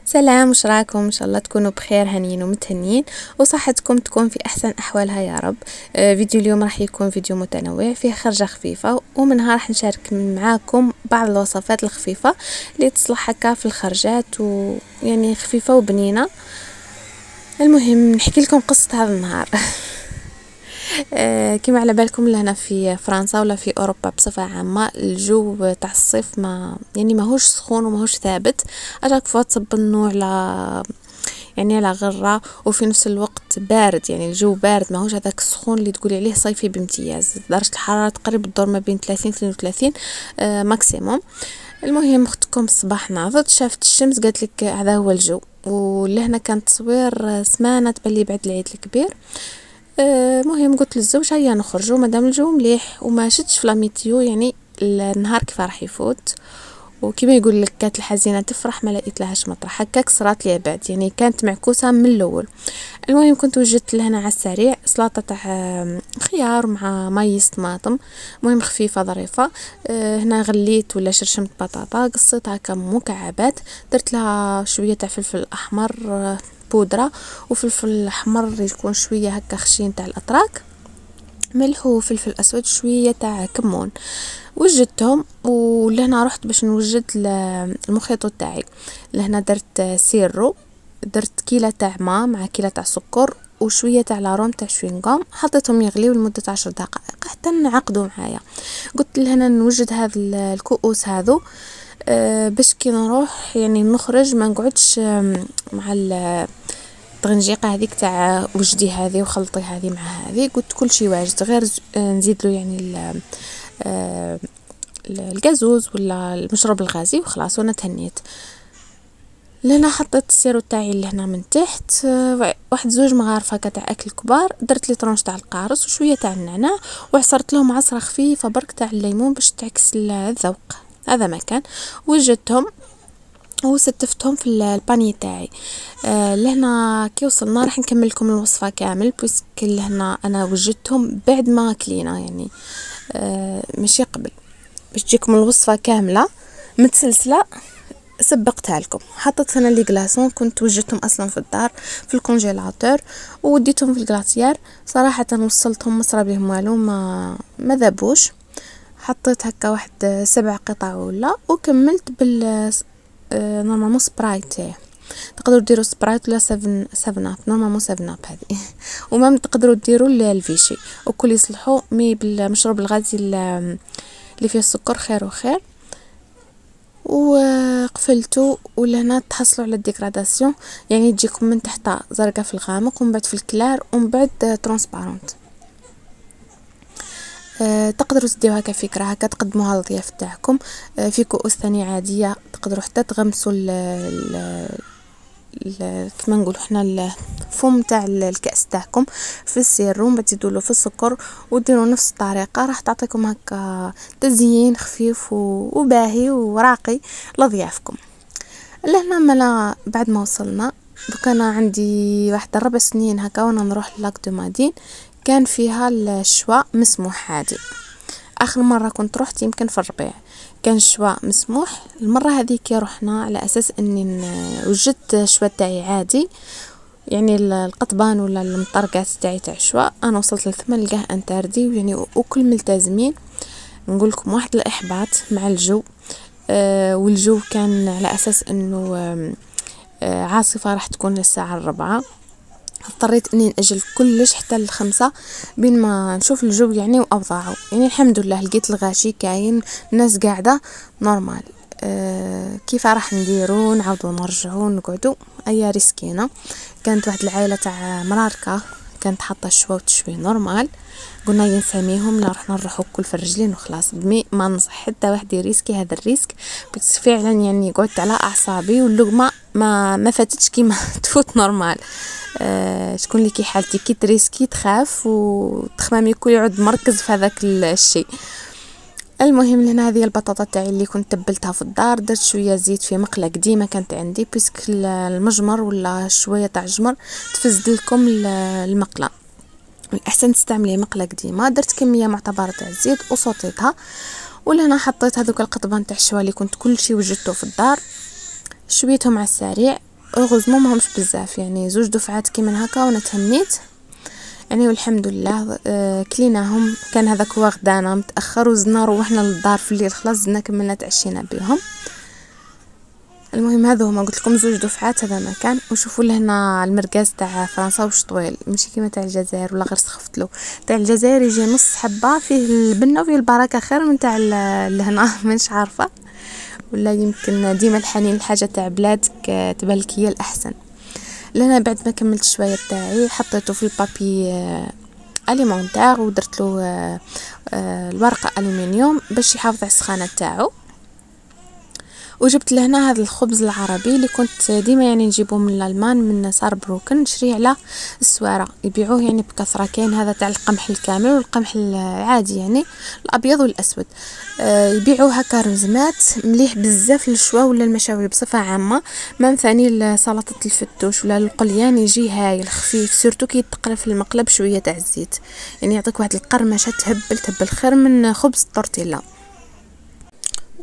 سلام، وش راكم؟ ان شاء الله تكونوا بخير، هنيين ومتهنين، وصحتكم تكون في احسن احوالها يا رب. فيديو اليوم راح يكون فيديو متنوع فيه خرجة خفيفة، ومنها راح نشارك معاكم بعض الوصفات الخفيفة اللي تصلح هكا في الخرجات، ويعني خفيفة وبنينة. المهم نحكي لكم قصة هذا النهار. كما على بالكم لهنا في فرنسا ولا في اوروبا بصفه عامه، الجو تاع الصيف ما يعني ماهوش سخون وماهوش ثابت. اجاك في واتساب النوع يعني على غرة، وفي نفس الوقت بارد، يعني الجو بارد ماهوش هذاك السخون اللي تقولي عليه صيفي بامتياز. درجة الحرارة تقريبا تدور ما بين 30-32 ماكسيموم. المهم اختكم الصباح ناضت شافت الشمس قالت لك هذا هو الجو، ولهنا كان تصوير سمانة تبلي بعد العيد الكبير. مهم قلت للزوج هيا نخرجوا مادام الجو مليح، وما شدش في لاميتيو يعني النهار كيف راح يفوت. وكما يقول لك كانت الحزينه تفرح ما لقيت لهاش مطرح، هكاك صرات لي بعد، يعني كانت معكوسه من الاول. المهم كنت وجدت لهنا على السريع سلطه تاع خيار مع مايس طماطم، مهم خفيفه ظريفه. هنا غليت ولا شرشمت بطاطا، قصيتها كم مكعبات، درت لها شويه تاع فلفل احمر بودرة، وفلفل احمر يكون شويه هكا خشين تاع الاتراك، ملح وفلفل اسود شويه تاع كمون. وجدتهم ولهنا رحت باش نوجد المخيط تاعي. لهنا درت سيرو، درت كيلة تاع ماء مع كيلة تاع سكر وشويه تاع لاروم تاع شوينغوم، حطيتهم يغليو لمده 10 دقائق حتى نعقدوا معايا. قلت لهنا نوجد هذا الكؤوس هذو باش كي نروح يعني نخرج ما نقعدش مع الطغنجيقه هذيك تاع وجدي هذه وخلطي هذه مع هذه. قلت كل شيء واجد، غير نزيد له يعني الجازوز ولا المشروب الغازي وخلاص. وانا تهنيت. لهنا حطيت السيرو تاعي اللي هنا من تحت، واحد زوج مغارف هكا تاع اكل كبار، درت لي طرونش تاع القارص وشويه تاع النعناع، وعصرت لهم عصره خفيفه برك تاع الليمون باش تعكس الذوق. هذا ما كان. وجدتهم وستفتهم في الباني تاعي. لهنا كي وصلنا راح نكمل لكم الوصفه كامل، بس لهنا انا وجدتهم بعد ما كلينا يعني ماشي قبل، باش تجيكم الوصفه كامله متسلسله سبقتها لكم. حطيت هنا لي غلاسون كنت وجدتهم اصلا في الدار في الكونجيلاتور، وديتهم في الغلاسيار. صراحه وصلتهم مصرى بهم والو ما ذابوش. حطيت هكا واحد 7 قطع ولا، وكملت بال نورمالمون سبرايت. تقدروا ديروا سبرايت ولا 7 اب، نورمالمون 7 اب هذه. وما تقدروا ديروا الفيشي، وكل يصلحوا مي بالمشروب الغازي اللي فيه السكر خير وخير. وقفلته. ولهنا تحصلوا على الديكراداسيون، يعني تجيكم من تحت زرقاء في الغامق، ومن بعد في الكلار، ومن بعد ترانسبارونت. تقدروا تديوها كفكرة هكا تقدموها للضياف تاعكم في كؤوس ثانية عادية. تقدروا حتى تغمسوا كما نقول احنا الفم تاع الكأس تاعكم في السيروم، بتزيدوا له في السكر وديروا نفس الطريقة، راح تعطيكم هكا تزيين خفيف وباهي وراقي لضيافكم. لهنا ملا بعد ما وصلنا كان عندي واحد 4 سنين هكا وانا نروح لاك دو مادين، كان فيها الشواء مسموح عادي. اخر مره كنت رحت يمكن في الربيع كان الشواء مسموح. المره هذيك رحنا على اساس اني وجدت الشواء تاعي عادي، يعني القطبان ولا المطرقات تاعي تاع الشواء. انا وصلت للثمن لقاه انتردي يعني وكل ملتزمين. نقول لكم واحد الاحباط مع الجو. والجو كان على اساس انه عاصفه راح تكون للساعه 4. اضطريت اني نأجل كلش حتى ل5 بين ما نشوف الجو يعني واوضاعه. يعني الحمد لله لقيت الغاشي كاين، الناس قاعده نورمال. كيف راح نديرو؟ نعاودو نرجعو نقعدو؟ ايا ريسكينا. كانت واحد العائله تاع مراركه كانت حاطه الشوا وتشوي نورمال، قلنا ينسميهم لا رحنا نروحو كل في الرجلين وخلاص. بمي ما ننصح حتى واحد يريسكي هذا الريسك، بس فعلا يعني قعدت على اعصابي، واللقمه ما فاتتش كيما تفوت نورمال. شكون اللي كي حالتي كي تريسكي تخاف وتخمامي كل يعود مركز في هذاك الشيء. المهم لهنا هذه البطاطا تاعي اللي كنت تبلتها في الدار، درت شويه زيت في مقله قديمه كانت عندي، بيسك المجمر ولا شويه تاع جمر تفزد لكم المقله. الاحسن تستعملي مقله قديمه. درت كميه معتبره تاع الزيت وصوتيتها. ولهنا حطيت هذوك القطبان تاع الشوا اللي كنت كل شيء وجدته في الدار، شويتهم على السريع. اوغوزمون ما همش بزاف، يعني 2 دفعات كيما هكا وانا تهنيت يعني، والحمد لله. كليناهم. كان هذاك هو غدانا متاخر وزدنا روحنا للدار في الليل، خلاص زدنا كملنا تعشينا بهم. المهم هذا هما قلت لكم 2 دفعات هذا ما كان. وشوفوا لهنا المرقاز تاع فرنسا وش طويل، ماشي كيما تاع الجزائر ولا غير سخفت له. تاع الجزائر يجي نص حبه فيه البنه وفيه البركه خير من تاع لهنا مش عارفه، ولا يمكن ديما الحنين الحاجه تاع بلادك تبالك هي الاحسن. لهنا بعد ما كملت شويه تاعي حطيته في البابي اليمونتير ودرت له الورقه الومنيوم باش يحافظ على السخانه تاعو. وجبت لهنا هذا الخبز العربي اللي كنت ديما يعني نجيبه من الالمان من ساربروكن، نشريه على السواره يبيعوه يعني بكثره. كاين هذا تاع القمح الكامل والقمح العادي يعني الابيض والاسود، يبيعوه هكا رمزمات مليح بزاف للشوا ولا المشاوي بصفه عامه. ما ثاني لسلطه الفتوش ولا القليان يجي هايل خفيف، سورتو كي يتقلى في المقلب شويه تاع الزيت، يعني يعطيك واحد القرمشه تهبل خير من خبز التورتيلا.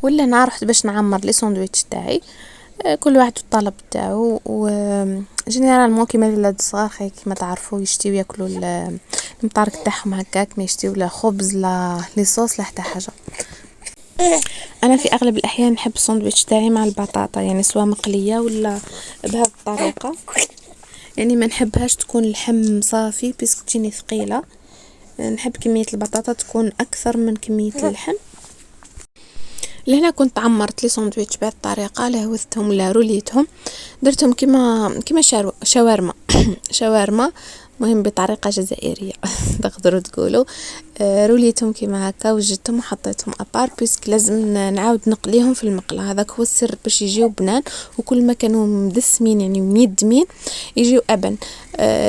ولا انا رحت باش نعمر لي ساندويتش تاعي، كل واحد الطلب تاعو. و جينيرالمون كيما الولاد الصغار كيما تعرفوا يشتيو ياكلوا المطارق تاعهم هكاك، ما يشتيو لا خبز لا لي صوص لا حتى حاجه. انا في اغلب الاحيان نحب الساندويتش تاعي مع البطاطا، يعني سواء مقليه ولا بهذه الطريقه، يعني ما نحبهاش تكون اللحم صافي بيسك تجيني ثقيله. نحب كميه البطاطا تكون اكثر من كميه اللحم. لهنا كنت عمرت لي ساندويتش بهذه الطريقه، لهوثتهم ولا روليتهم، درتهم كيما شاورما شاورما مهم بطريقه جزائريه تقدروا تقولوا. روليتهم كيما هكا وجدتهم وحطيتهم ابار بيسك لازم نعاود نقليهم في المقله، هذاك هو السر باش يجيو بنان. وكل ما كانوا مدسمين يعني ميدمين يجيو ابن.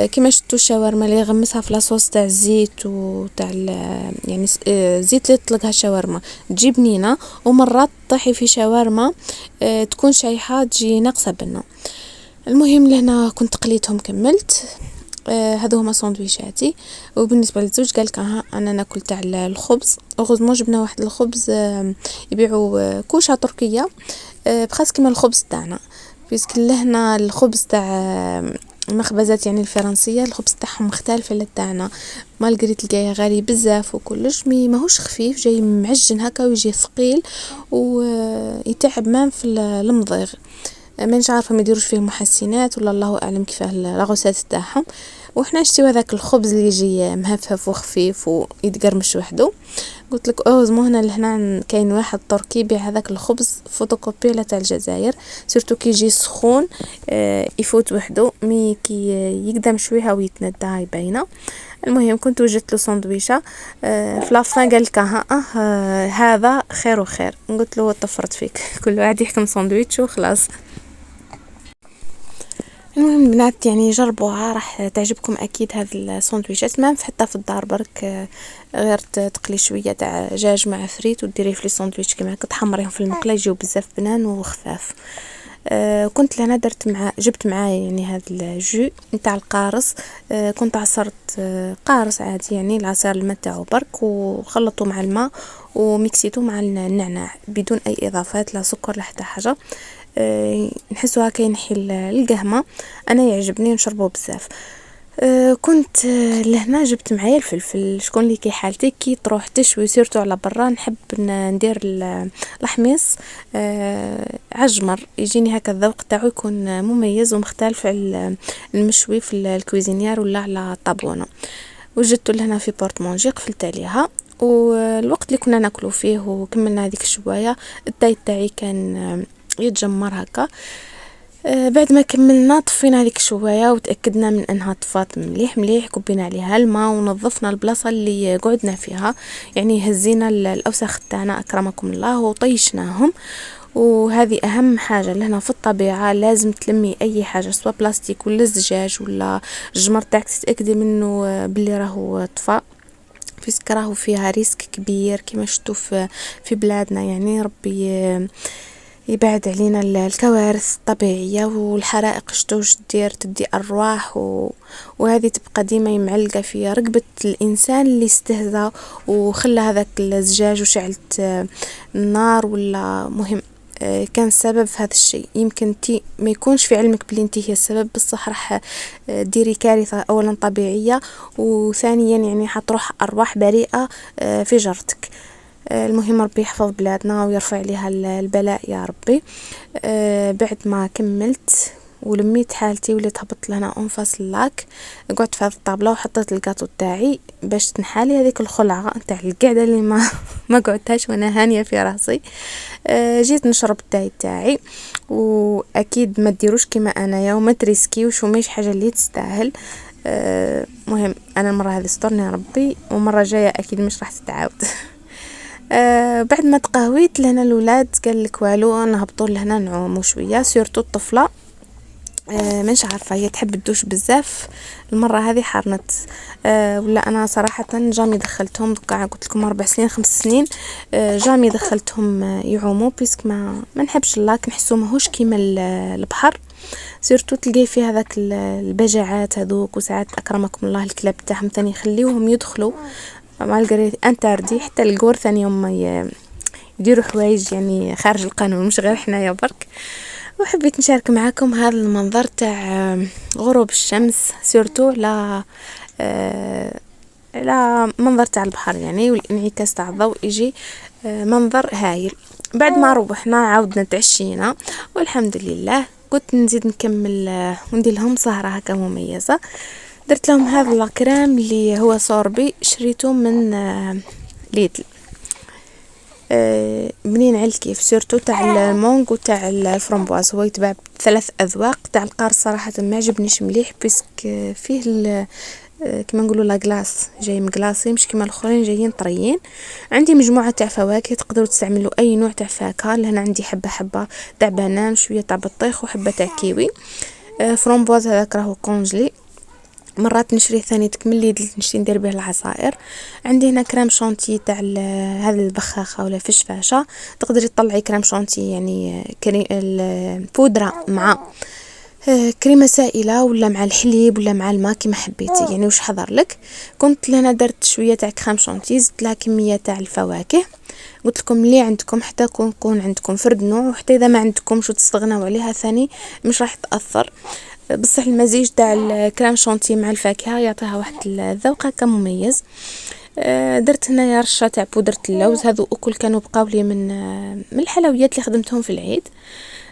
كيما شفتوا الشاورما اللي غمسها في لاصوص تاع الزيت وتاع يعني زيت اللي تطلقها شاورما تجي بنينه، ومرات طيحي في شاورما تكون شايحه تجي ناقصه بنه. المهم لهنا كنت قليتهم كملت. هذا هما ساندويشاتي. وبالنسبه للزوج قال لك انا ناكل تاع الخبز. غزمو جبنا واحد الخبز يبيعوا كوشه تركيه بخاص كيما الخبز تاعنا، بيسك لهنا الخبز تاع المخبزات يعني الفرنسيه الخبز تاعهم مختلف على تاعنا، مالغري تلقايه غالي بزاف وكلش ماهوش خفيف، جاي معجن هكا ويجي ثقيل ويتعب مام في المضيغ. مانيش عارفه ما يديروش فيه محسنات ولا الله اعلم كيفاه اللاغوسات تاعهم. وحنا نشتيو هذاك الخبز اللي يجي مهفهف وخفيف ويتقرمش وحده. قلت لك اوزمو هنا لهنا كاين واحد تركي يبيع هذاك الخبز فوتوكوبي لا تاع الجزائر، سورتو كي يجي سخون يفوت وحده مي كي يقدم شويه ويتندى هاي باينه. المهم كنت وجدت له ساندويشه في لافان قال لك هذا خير وخير. قلت له طفرت فيك كل واحد يحكم ساندويتش وخلاص. المهم بنات يعني جربوها راح تعجبكم اكيد هذه الساندويشات، ما حتى في الدار برك غير تقلي شويه تاع دجاج مع فريت وديريه في لي ساندويتش كيما هكا تحمريهم في المقله يجيو بزاف بنان وخفاف. كنت لنا جبت معايا يعني هذا الجو نتاع القارص. كنت عصرت قارص عادي يعني العصير الماء تاعو برك وخلطته مع الماء وميكسيته مع النعناع بدون اي اضافات لا سكر لا حتى حاجه. نحسوها كينحي القهمه، انا يعجبني نشربه بزاف. كنت لهنا جبت معايا الفلفل. شكون اللي كي حالتي كي تروح تشوي سيرتو على برا نحب ندير الحميص عجمر يجيني هكا الذوق تاعو يكون مميز ومختلف على المشوي في الكويزينيار ولا على الطابونه. وجدته لهنا في بورتمونجي قفلت عليها، والوقت اللي كنا ناكلو فيه وكملنا هذيك الشوايه الدايت تاعي كان يتجمر هكا. بعد ما كملنا طفينا هذيك شويه وتاكدنا من انها طفات مليح كبينا عليها الماء ونظفنا البلاصه اللي قعدنا فيها، يعني هزينا الاوساخ تاعنا اكرمكم الله وطيشناهم. وهذه اهم حاجه لهنا في الطبيعه، لازم تلمي اي حاجه سواء بلاستيك ولا زجاج ولا الجمر تاعك تتاكدي منه باللي راهو طفى، في راهو فيها ريسك كبير كما شفتوا في بلادنا. يعني ربي يبعد علينا الكوارث الطبيعية والحرائق شتوش تدي أرواح وهذه تبقى ديما معلقة في رقبة الإنسان اللي استهزأ وخلى هذاك الزجاج وشعلت النار ولا مهم. كان السبب في هذا الشيء. يمكن انتي ما يكونش في علمك بلي انتي هي السبب، بصح راح ديري كارثة اولا طبيعية، وثانيا يعني حتروح ارواح بريئة في جرتك. المهم ربي يحفظ بلادنا ويرفع لها البلاء يا ربي. بعد ما كملت ولميت حالتي وليت هبط لهنا انفاس اللاك، قعدت في هذه الطابله وحطيت الكاطو تاعي باش تنحالي هذيك الخلعه تاع القعده اللي ما قعدتهاش وانا هانيه في راسي. جيت نشرب التاي تاعي، واكيد ما ديروش كيما انايا وما تريسكيوش وماش حاجه اللي تستاهل. مهم انا المره هذه استرني ربي، ومره جايه اكيد مش راح تتعاود. بعد ما تقهويت لهنا الولاد قال لك والو نهبطوا لهنا نعوموا شويه، سيرتو الطفله مش عارفه هي تحب الدوش بزاف. المره هذه حارنت. ولا انا صراحه جامي دخلتهم دوكا قلت لكم 4 سنين 5 سنين جامي دخلتهم يعوموا، بيسك ما نحبش اللاك، نحسو ماهوش كيما البحر. سيرتو تلقي فيه هذاك البجعات هذوك، وساعات اكرمكم الله الكلاب تاعهم ثاني يخليوهم يدخلوا مالغري انتردي، حتى القور ثاني يوم يديروا حوايج يعني خارج القانون، مش غير حنايا برك. وحبيت نشارك معاكم هذا المنظر تاع غروب الشمس، سيرتو لا منظر تاع البحر يعني، والانعكاس تاع الضوء يجي منظر هايل. بعد ما روحنا عاودنا تعشينا والحمد لله. قلت نزيد نكمل وندير لهم سهرة هكا مميزة. درت لهم هذا الكريم اللي هو صوربي، شريته من ليدل. بنين على الكيف، سيرتو تاع المونغ وتاع الفرامبواز. هو يتباع ب3 اذواق. تاع القارص صراحه ما عجبنيش مليح، بيسك فيه كما نقولوا لا غلاس جاي مقلاصي، مش كما الاخرين جايين طريين. عندي مجموعه تاع فواكه، تقدروا تستعملوا اي نوع تاع فاكهه. لهنا عندي حبه حبه تاع بنان، شويه تاع بطيخ، وحبه تاع كيوي. فرامبواز هذاك راهو كونجلي. مرات نشري ثاني تكمل لي نشري ندير به العصائر. عندي هنا كريم شانتي تاع هذا البخاخه ولا فشفاشه، تقدري تطلعي كريم شانتي يعني البودره مع كريمه سائله ولا مع الحليب ولا مع الماء كيما حبيتي يعني وش حضر لك. كنت لنا درت شويه تاع كريم شانتي، زدت لها كميه تاع الفواكه. قلت لكم اللي عندكم حتى يكون عندكم فرد نوع، وحتى اذا ما عندكم شو تستغنوا عليها ثاني مش راح تاثر. بصح المزيج تاع الكريم شانتي مع الفاكهه يعطيها واحد الذوق هكا مميز. درت هنايا رشه تاع بودره اللوز، هذو اكل كانوا بقاو لي من الحلويات اللي خدمتهم في العيد.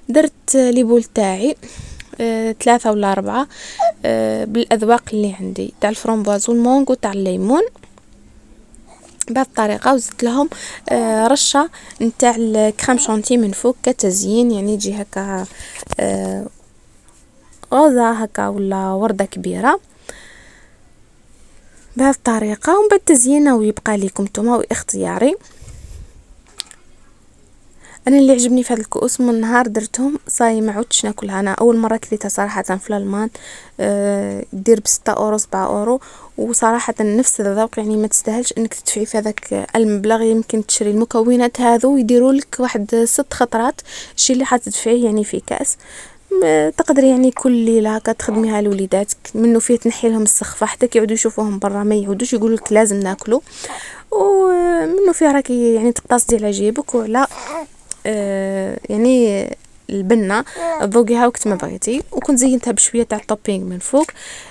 درت لي بول تاعي 3 ولا 4 بالاذواق اللي عندي، تاع الفرامبواز والمونغ وتاع الليمون بهذه الطريقه. وزدت لهم رشه نتاع الكريم شانتي من فوق كتزيين، يعني يجي هكا غوزة هكا ولا وردة كبيرة بهذه الطريقة. ومن بعد تزيينه ويبقى لكم نتوما واختياري. انا اللي عجبني في هذا الكؤوس من نهار درتهم صاي ما عدتش ناكلها. انا اول مره كليتها صراحه في الالمان، دير ب6 €، 7 €، وصراحه نفس الذوق يعني ما تستاهلش انك تدفعي في هذاك المبلغ. يمكن تشري المكونات هذو يديروا لك واحد 6 خطرات الشيء اللي حتدفعيه يعني في كاس. تقدري يعني كل ليله هكا تخدميها لوليداتك، منه فيه تنحي لهم السخفه حتى كيعودوا يشوفوهم برا ما يعودوش يقولوا لك لازم ناكلوا، ومنه فيه راكي يعني تقتصدي على جيبك وعلى يعني البنه ذوقيها وقت ما بغيتي. وكنت زينتها بشويه تاع التوبينغ من فوق.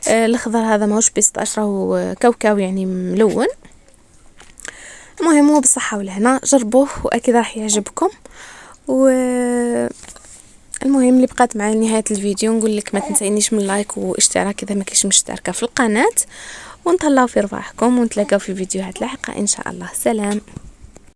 الخضر هذا ماهوش بيستاش، راهو كاوكاو يعني ملون. المهم هو بالصحه والهنا، جربوه واكيد راح يعجبكم. و المهم اللي بقات معي لنهايه الفيديو نقول لك ما تنسينيش من لايك واشتراك اذا ما كنتش مشتركه في القناه، ونتهلاو في رواحكم ونتلاقاو في فيديوهات لاحقه ان شاء الله. سلام.